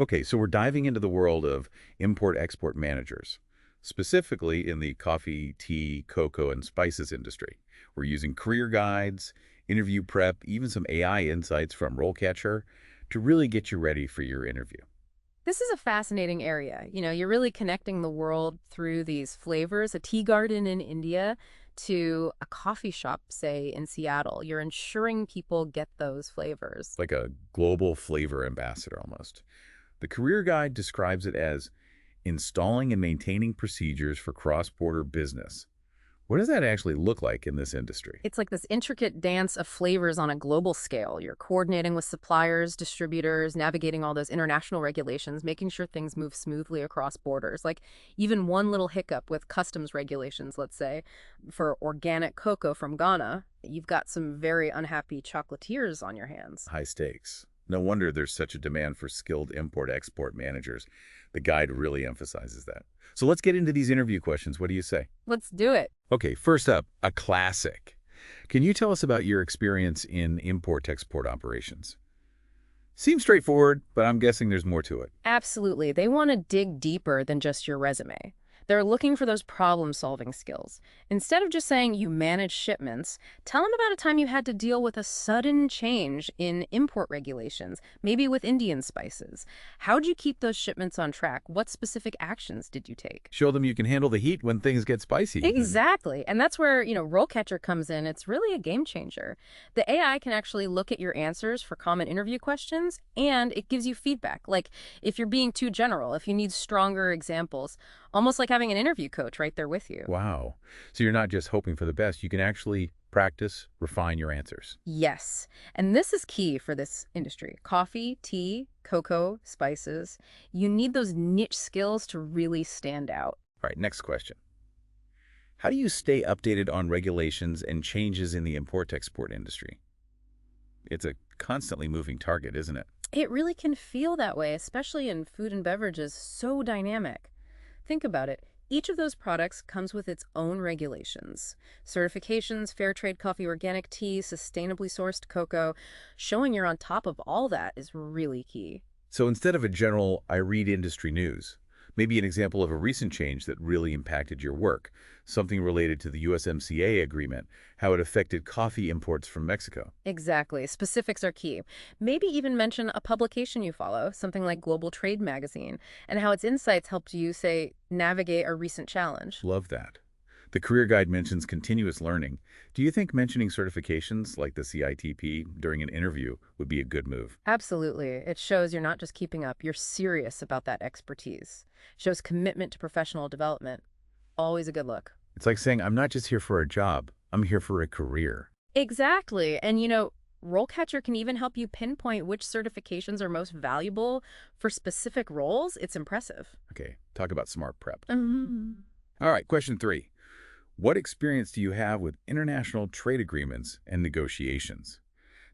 Okay, so we're diving into the world of import-export managers, specifically in the coffee, tea, cocoa, and spices industry. We're using career guides, interview prep, even some AI insights from RoleCatcher to really get you ready for your interview. This is a fascinating area. You're really connecting the world through these flavors, a tea garden in India to a coffee shop, say, in Seattle. You're ensuring people get those flavors. Like a global flavor ambassador almost. The career guide describes it as installing and maintaining procedures for cross-border business. What does that actually look like in this industry? It's like this intricate dance of flavors on a global scale. You're coordinating with suppliers, distributors, navigating all those international regulations, making sure things move smoothly across borders. Like even one little hiccup with customs regulations, let's say, for organic cocoa from Ghana, you've got some very unhappy chocolatiers on your hands. High stakes. No wonder there's such a demand for skilled import-export managers. The guide really emphasizes that. So let's get into these interview questions. What do you say? Let's do it. Okay, first up, a classic. Can you tell us about your experience in import-export operations? Seems straightforward, but I'm guessing there's more to it. Absolutely. They want to dig deeper than just your resume. They're looking for those problem-solving skills. Instead of just saying you manage shipments, tell them about a time you had to deal with a sudden change in import regulations, maybe with Indian spices. How'd you keep those shipments on track? What specific actions did you take? Show them you can handle the heat when things get spicy. Exactly. And that's where, RoleCatcher comes in. It's really a game changer. The AI can actually look at your answers for common interview questions, and it gives you feedback. Like if you're being too general, if you need stronger examples, almost like having an interview coach right there with you. Wow. So you're not just hoping for the best. You can actually practice, refine your answers. Yes. And this is key for this industry. Coffee, tea, cocoa, spices. You need those niche skills to really stand out. All right, next question. How do you stay updated on regulations and changes in the import-export industry? It's a constantly moving target, isn't it? It really can feel that way, especially in food and beverages, so dynamic. Think about it. Each of those products comes with its own regulations. Certifications, fair trade coffee, organic tea, sustainably sourced cocoa. Showing you're on top of all that is really key. So instead of a general, I read industry news, maybe an example of a recent change that really impacted your work, something related to the USMCA agreement, how it affected coffee imports from Mexico. Exactly. Specifics are key. Maybe even mention a publication you follow, something like Global Trade Magazine, and how its insights helped you, say, navigate a recent challenge. Love that. The career guide mentions continuous learning. Do you think mentioning certifications like the CITP during an interview would be a good move? Absolutely. It shows you're not just keeping up, you're serious about that expertise. Shows commitment to professional development. Always a good look. It's like saying, I'm not just here for a job, I'm here for a career. Exactly. And RoleCatcher can even help you pinpoint which certifications are most valuable for specific roles. It's impressive. Okay, talk about smart prep. Mhm. All right, question 3. What experience do you have with international trade agreements and negotiations?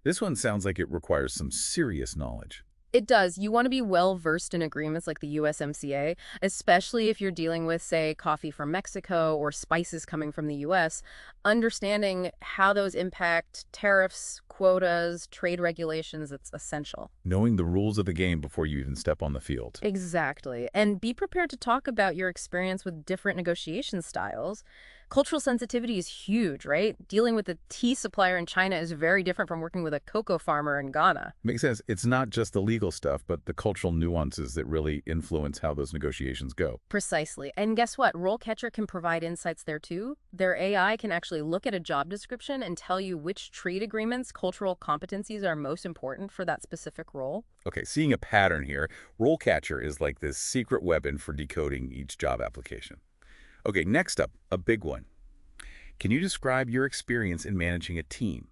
This one sounds like it requires some serious knowledge. It does. You want to be well versed in agreements like the USMCA, especially if you're dealing with, say, coffee from Mexico or spices coming from the US. Understanding how those impact tariffs, quotas, trade regulations, it's essential. Knowing the rules of the game before you even step on the field. Exactly. And be prepared to talk about your experience with different negotiation styles. Cultural sensitivity is huge, right? Dealing with a tea supplier in China is very different from working with a cocoa farmer in Ghana. Makes sense. It's not just the legal stuff, but the cultural nuances that really influence how those negotiations go. Precisely. And guess what? RoleCatcher can provide insights there too. Their AI can actually look at a job description and tell you which trade agreements, cultural competencies are most important for that specific role. Okay, seeing a pattern here, RoleCatcher is like this secret weapon for decoding each job application. Okay, next up, a big one. Can you describe your experience in managing a team?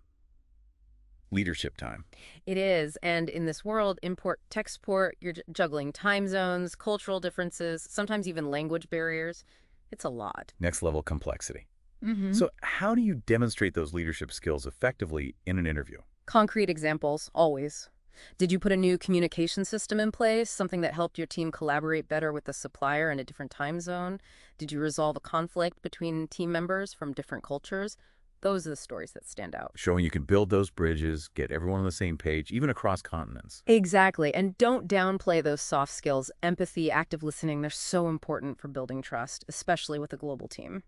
Leadership time. It is. And in this world, import-export, you're juggling time zones, cultural differences, sometimes even language barriers. It's a lot. Next level complexity. Hmm. So how do you demonstrate those leadership skills effectively in an interview? Concrete examples, always. Did you put a new communication system in place, something that helped your team collaborate better with the supplier in a different time zone? Did you resolve a conflict between team members from different cultures? Those are the stories that stand out. Showing you can build those bridges, get everyone on the same page, even across continents. Exactly. And don't downplay those soft skills. Empathy, active listening, they're so important for building trust, especially with a global team.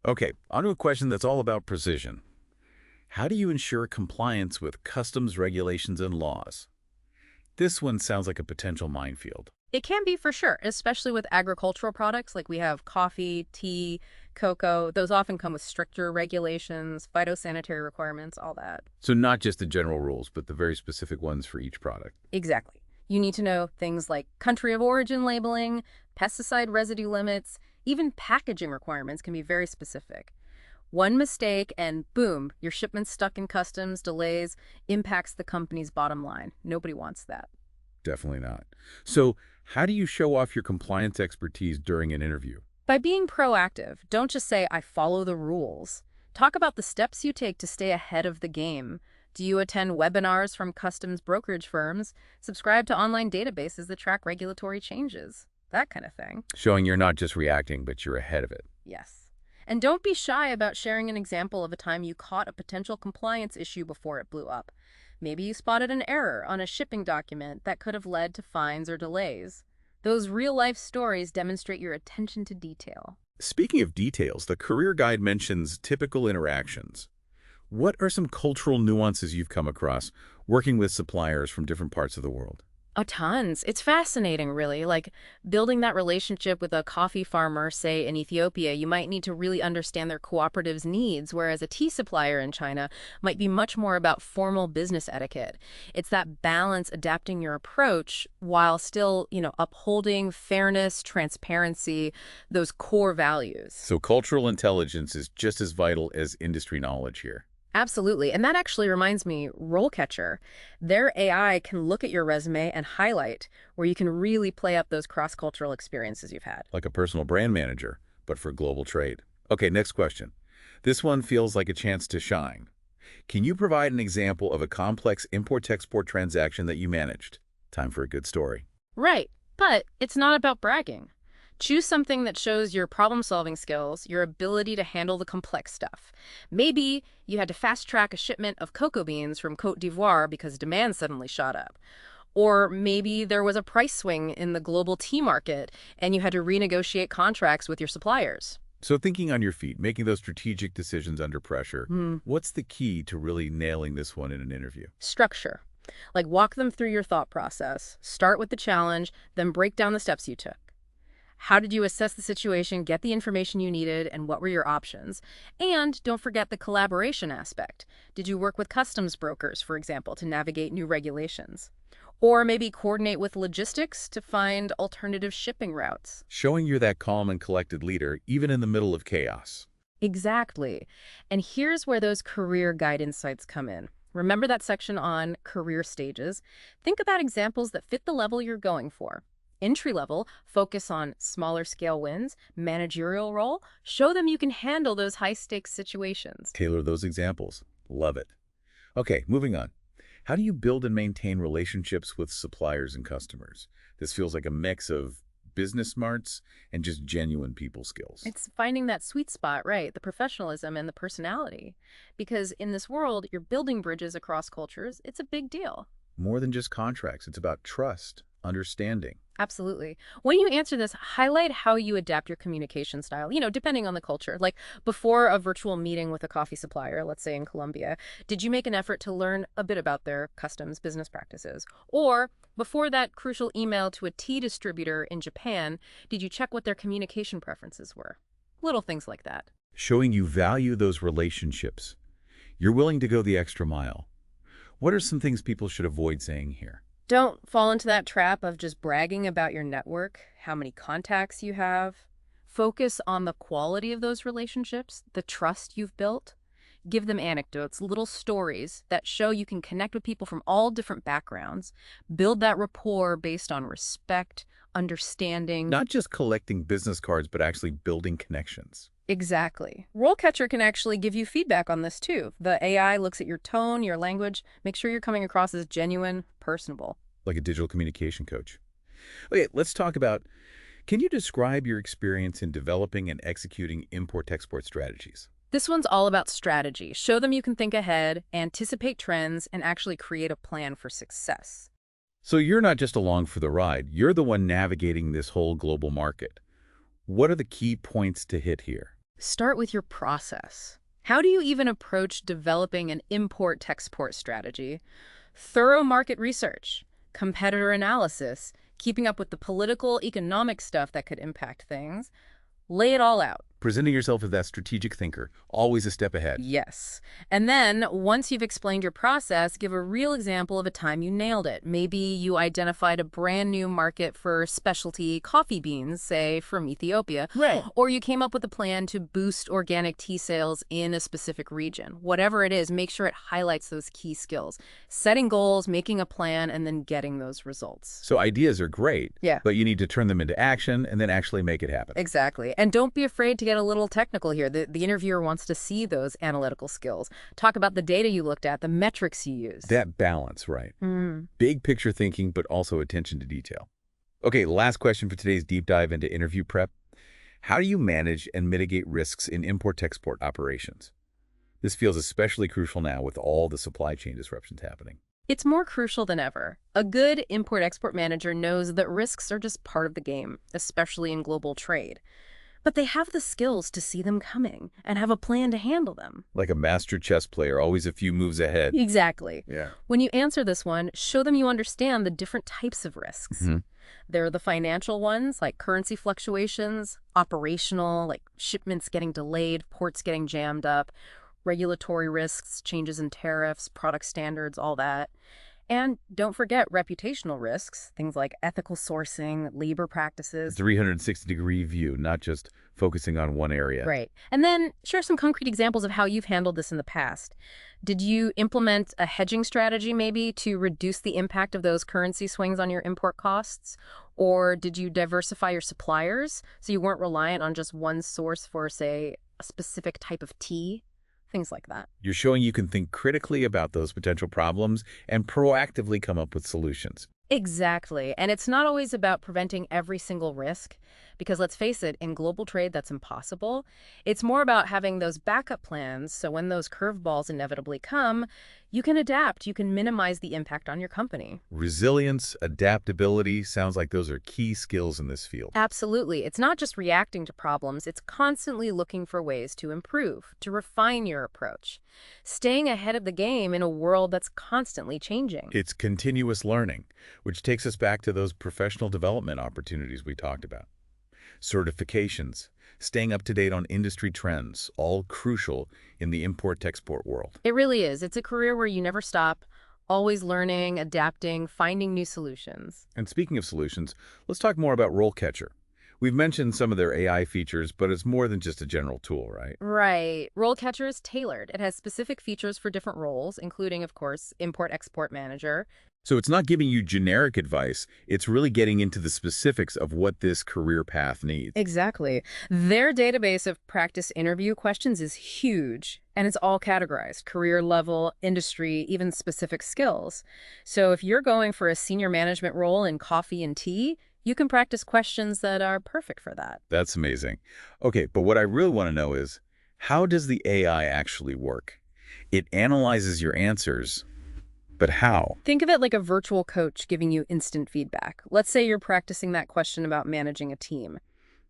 Okay, on to a question that's all about precision. How do you ensure compliance with customs regulations and laws? This one sounds like a potential minefield. It can be for sure, especially with agricultural products like we have coffee, tea, cocoa. Those often come with stricter regulations, phytosanitary requirements, all that. So not just the general rules, but the very specific ones for each product. Exactly. You need to know things like country of origin labeling, pesticide residue limits, even packaging requirements can be very specific. One mistake and boom, your shipment's stuck in customs, delays, impacts the company's bottom line. Nobody wants that. Definitely not. So how do you show off your compliance expertise during an interview? By being proactive, don't just say, I follow the rules. Talk about the steps you take to stay ahead of the game. Do you attend webinars from customs brokerage firms? Subscribe to online databases that track regulatory changes? That kind of thing. Showing you're not just reacting, but you're ahead of it. Yes. And don't be shy about sharing an example of a time you caught a potential compliance issue before it blew up. Maybe you spotted an error on a shipping document that could have led to fines or delays. Those real-life stories demonstrate your attention to detail. Speaking of details, the career guide mentions typical interactions. What are some cultural nuances you've come across working with suppliers from different parts of the world? Oh, tons. It's fascinating, really. Like building that relationship with a coffee farmer, say in Ethiopia, you might need to really understand their cooperative's needs, whereas a tea supplier in China might be much more about formal business etiquette. It's that balance, adapting your approach while still, upholding fairness, transparency, those core values. So cultural intelligence is just as vital as industry knowledge here. Absolutely. And that actually reminds me, RoleCatcher, their AI can look at your resume and highlight where you can really play up those cross-cultural experiences you've had. Like a personal brand manager, but for global trade. Okay, next question. This one feels like a chance to shine. Can you provide an example of a complex import-export transaction that you managed? Time for a good story. Right. But it's not about bragging. Choose something that shows your problem-solving skills, your ability to handle the complex stuff. Maybe you had to fast-track a shipment of cocoa beans from Côte d'Ivoire because demand suddenly shot up. Or maybe there was a price swing in the global tea market and you had to renegotiate contracts with your suppliers. So thinking on your feet, making those strategic decisions under pressure, what's the key to really nailing this one in an interview? Structure. Like walk them through your thought process. Start with the challenge, then break down the steps you took. How did you assess the situation, get the information you needed, and what were your options? And don't forget the collaboration aspect. Did you work with customs brokers, for example, to navigate new regulations? Or maybe coordinate with logistics to find alternative shipping routes? Showing you're that calm and collected leader, even in the middle of chaos. Exactly. And here's where those career guide insights come in. Remember that section on career stages? Think about examples that fit the level you're going for. Entry level, focus on smaller scale wins. Managerial role, show them you can handle those high stakes situations. Tailor those examples. Love it. Okay, moving on. How do you build and maintain relationships with suppliers and customers? This feels like a mix of business smarts and just genuine people skills. It's finding that sweet spot, right? The professionalism and the personality. Because in this world, you're building bridges across cultures. It's a big deal. More than just contracts. It's about trust, understanding. Absolutely. When you answer this, highlight how you adapt your communication style, depending on the culture. Like before a virtual meeting with a coffee supplier, let's say in Colombia, did you make an effort to learn a bit about their customs business practices? Or before that crucial email to a tea distributor in Japan, did you check what their communication preferences were? Little things like that. Showing you value those relationships. You're willing to go the extra mile. What are some things people should avoid saying here? Don't fall into that trap of just bragging about your network, how many contacts you have. Focus on the quality of those relationships, the trust you've built. Give them anecdotes, little stories that show you can connect with people from all different backgrounds. Build that rapport based on respect, understanding. Not just collecting business cards, but actually building connections. Exactly. RoleCatcher can actually give you feedback on this too. The AI looks at your tone, your language, make sure you're coming across as genuine, personable. Like a digital communication coach. Okay, let's talk about, can you describe your experience in developing and executing import-export strategies? This one's all about strategy. Show them you can think ahead, anticipate trends, and actually create a plan for success. So you're not just along for the ride. You're the one navigating this whole global market. What are the key points to hit here? Start with your process. How do you even approach developing an import-export strategy? Thorough market research, competitor analysis, keeping up with the political, economic stuff that could impact things. Lay it all out. Presenting yourself as that strategic thinker, always a step ahead. Yes. And then, once you've explained your process, give a real example of a time you nailed it. Maybe you identified a brand new market for specialty coffee beans, say from Ethiopia. Right. Or you came up with a plan to boost organic tea sales in a specific region. Whatever it is, make sure it highlights those key skills. Setting goals, making a plan, and then getting those results. So ideas are great, Yeah. but you need to turn them into action and then actually make it happen. Exactly. And don't be afraid to get a little technical here. The interviewer wants to see those analytical skills. Talk about the data you looked at, the metrics you used. That balance, right? Mm. Big picture thinking, but also attention to detail. Okay, last question for today's deep dive into interview prep. How do you manage and mitigate risks in import-export operations? This feels especially crucial now with all the supply chain disruptions happening. It's more crucial than ever. A good import-export manager knows that risks are just part of the game, especially in global trade. But they have the skills to see them coming and have a plan to handle them. Like a master chess player, always a few moves ahead. Exactly. Yeah. When you answer this one, show them you understand the different types of risks. Mhm. There are the financial ones, like currency fluctuations, operational, like shipments getting delayed, ports getting jammed up, regulatory risks, changes in tariffs, product standards, all that. And don't forget reputational risks, things like ethical sourcing, labor practices. 360-degree view, not just focusing on one area. Right. And then share some concrete examples of how you've handled this in the past. Did you implement a hedging strategy maybe to reduce the impact of those currency swings on your import costs? Or did you diversify your suppliers so you weren't reliant on just one source for, say, a specific type of tea? Things like that. You're showing you can think critically about those potential problems and proactively come up with solutions. Exactly. And it's not always about preventing every single risk, because let's face it, in global trade, that's impossible. It's more about having those backup plans so when those curveballs inevitably come, you can adapt, you can minimize the impact on your company. Resilience, adaptability, sounds like those are key skills in this field. Absolutely. It's not just reacting to problems, it's constantly looking for ways to improve, to refine your approach, staying ahead of the game in a world that's constantly changing. It's continuous learning, which takes us back to those professional development opportunities we talked about. Certifications, staying up to date on industry trends, all crucial in the import-export world. It really is. It's a career where you never stop, always learning, adapting, finding new solutions. And speaking of solutions, let's talk more about RoleCatcher. We've mentioned some of their AI features, but it's more than just a general tool, right? Right. RoleCatcher is tailored. It has specific features for different roles, including, of course, import-export manager. So it's not giving you generic advice, it's really getting into the specifics of what this career path needs. Exactly. Their database of practice interview questions is huge, and it's all categorized: career level, industry, even specific skills. So if you're going for a senior management role in coffee and tea, you can practice questions that are perfect for that. That's amazing. Okay, but what I really want to know is, how does the AI actually work? It analyzes your answers, but how? Think of it like a virtual coach giving you instant feedback. Let's say you're practicing that question about managing a team.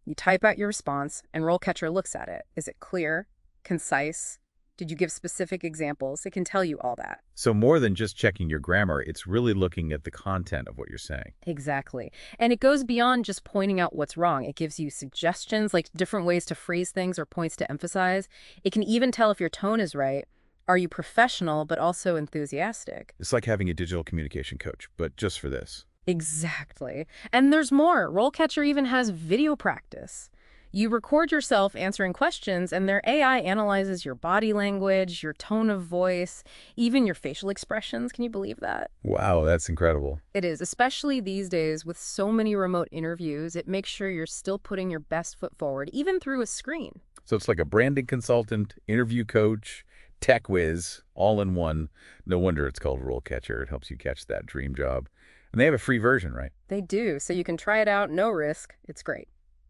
You type out your response, and RoleCatcher looks at it. Is it clear? Concise? Did you give specific examples? It can tell you all that. So more than just checking your grammar, it's really looking at the content of what you're saying. Exactly. And it goes beyond just pointing out what's wrong. It gives you suggestions, like different ways to phrase things or points to emphasize. It can even tell if your tone is right. Are you professional, but also enthusiastic? It's like having a digital communication coach, but just for this. Exactly. And there's more. RoleCatcher even has video practice. You record yourself answering questions, and their AI analyzes your body language, your tone of voice, even your facial expressions. Can you believe that? Wow, that's incredible. It is, especially these days with so many remote interviews. It makes sure you're still putting your best foot forward, even through a screen. So it's like a branding consultant, interview coach, tech whiz, all in one. No wonder it's called RoleCatcher. It helps you catch that dream job. And they have a free version, right? They do, so you can try it out, no risk. It's great.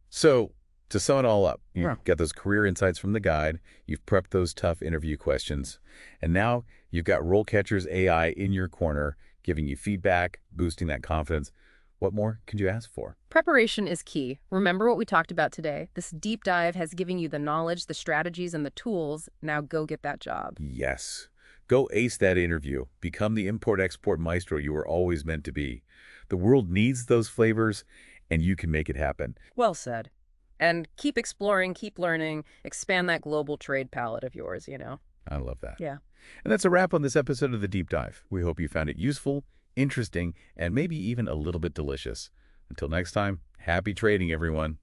So To sum it all up, Yeah. you've got those career insights from the guide, you've prepped those tough interview questions, and now you've got RoleCatcher's AI in your corner, giving you feedback, boosting that confidence. What more could you ask for? Preparation is key. Remember what we talked about today. This deep dive has given you the knowledge, the strategies, and the tools. Now go get that job. Yes. Go ace that interview. Become the import-export maestro you were always meant to be. The world needs those flavors, and you can make it happen. Well said. And keep exploring, keep learning, expand that global trade palette of yours. I love that. Yeah. And that's a wrap on this episode of The Deep Dive. We hope you found it useful, interesting, and maybe even a little bit delicious. Until next time, happy trading, everyone.